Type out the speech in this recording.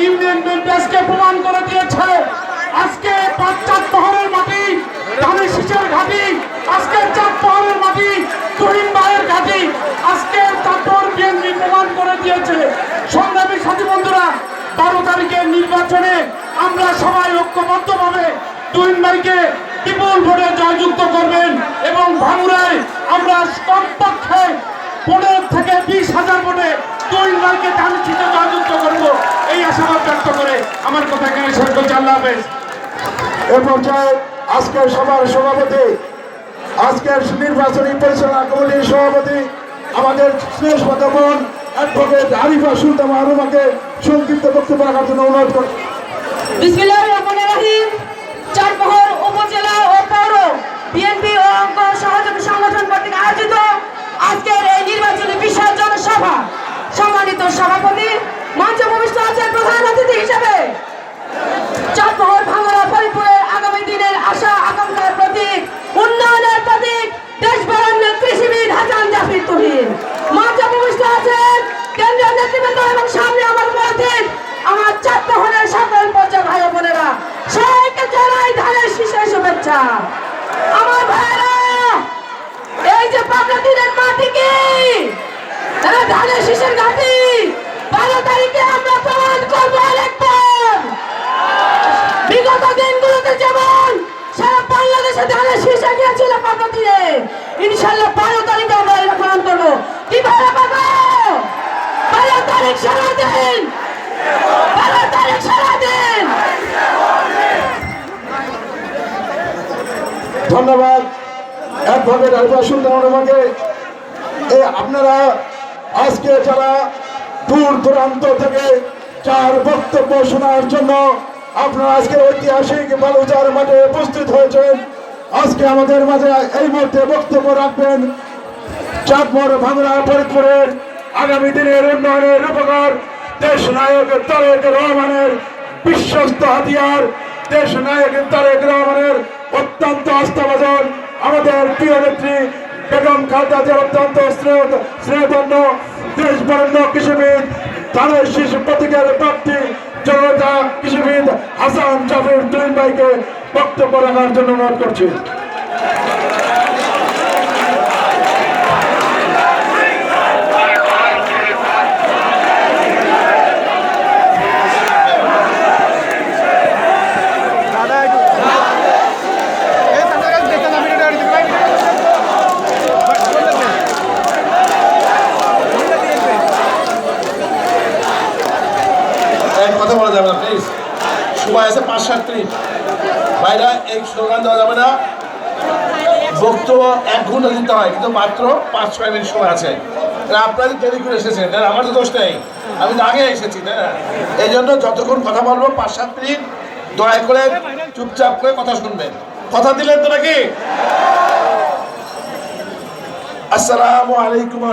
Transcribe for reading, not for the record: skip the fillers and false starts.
Union BNP প্রমাণ করে দিয়েছে। আজকে চাঁদপাহাড়ের মাটি, ধানের শীষের ঘাঁটি, আজকে চাঁদপাহাড়ের মাটি, তুহিন ভাইয়ের ঘাঁটি, আজকে চাঁদপাহাড় বিএনপি প্রমাণ করে দিয়েছে। সংগ্রামী সাথী বন্ধুরা, 12 তারিখের নির্বাচনে আমরা সবাই ঐক্যবদ্ধভাবে তুহিন ভাইকে বিপুল ভোটে জয়যুক্ত করবেন এবং ভাঙুরায় আমরা কমপক্ষে 15 থেকে 20,000 ভোটে তুহিন ভাইকে ধানের শীষে জয়যুক্ত করবো, এই আশাবাদ ব্যক্ত করে আমার কথা এখানে শেষ করছি। আল্লাহ হাফেজ। এ পর্যায়ে আজকের সভার সভাপতি, আজকের নির্বাচনী পরিচালনা কমিটির সভাপতি আমাদের স্নেহবদ্ধ বোন অ্যাডভোকেট আরিফা সুলতানা মাহরুমাকে সংক্ষিপ্ত বক্তব্য রাখার জন্য অনুরোধ করি। বিসমিল্লাহির রহমানির রহিম। চাঁদপাহাড় উপজেলা ও পৌর বিএনপি ও অঙ্গ সহযোগী সংগঠন কর্তৃক আয়োজিত আজকের এই নির্বাচনী বিশাল জনসভা, সম্মানিত সভাপতি, মঞ্চে উপবিষ্ট আছেন প্রধান অতিথি হিসেবে চাঁদপাহাড় ভাঙড়া ফরিদপুরের আগামী দিনের আশা আকাঙ্ক্ষার প্রতীক, উন্নয়নের প্রতীক, দেশ বরেণ্যের কৃষিবিদ হাসান জাফর তুহিন। মঞ্চে উপবিষ্ট আছেন কেন্দ্রীয় নেতৃবৃন্দ এবং সামনে আমার উপস্থিত আমার চাঁদপাহাড়ের সকল পর্যায়ের ভাই বোনেরা, সবাইকে জানাই ধানের শীষের শুভেচ্ছা। আমার ভাইরা, এই যে পাবনা দিনের মাটি কি ধানের শীষের ঘাঁটি, 12 তারিখে আমরা প্রমাণ করবো আরেকবার। বিগত দিনগুলোতে যেমন সারা বাংলাদেশে ধানের শীষ গিয়েছিল পাবনা দিনে, ইনশাল্লাহ 12 তারিখে আমরা এটা প্রমাণ করবো। কিভাবে পাবো? 12 তারিখ সারা দিন, 12 তারিখ সারা দিন। ধন্যবাদ অ্যাডভোকেট আরিফা সুলতানা মাহরুমাকে। আপনারা আজকে যারা দূর দূরান্ত থেকে চার বক্তব্য শোনার জন্য আপনারা আজকে ঐতিহাসিক বালুচার মাঠে উপস্থিত হয়েছেন, আজকে আমাদের মাঝে এই মুহূর্তে বক্তব্য রাখবেন চাঁদপাহাড় ভাঙড়া ফরিদপুরের আগামী দিনের উন্নয়নের রূপকার দেশ নায়ক তারেক রহমানের বিশ্বস্ত হাতিয়ার, দেশ নায়ক তারেক রহমানের অত্যন্ত আস্থাভাজন আমাদের প্রিয় নেত্রী বেগম খালেদা জিয়ার অত্যন্ত স্নেহধন্য দেশ বরেণ্য কৃষিবিদ ধানের শীষ প্রতীকের প্রার্থী জনতা কৃষিবিদ হাসান জাফর তুহিন ভাইকে বক্তব্য রাখার জন্য অনুরোধ করছি। কথা বলা যাবে না, প্লিজ। সময় আছে 5-7 মিনিট, বাইরে এই স্লোগান দেওয়া যাবে না। বক্তব্য 1 ঘন্টা দিতে হয়, কিন্তু মাত্র 5-6 মিনিট সময় আছে। আপনাদের দেরি করে এসেছেন, আমার তো দোষ নেই, আমি তো আগে এসেছি, তাই না? এই জন্য যতক্ষণ কথা বলবো 5-7 মিনিট দয়া করে চুপচাপ করে কথা শুনবেন। কথা দিলেন তো নাকি? আসসালামু আলাইকুম।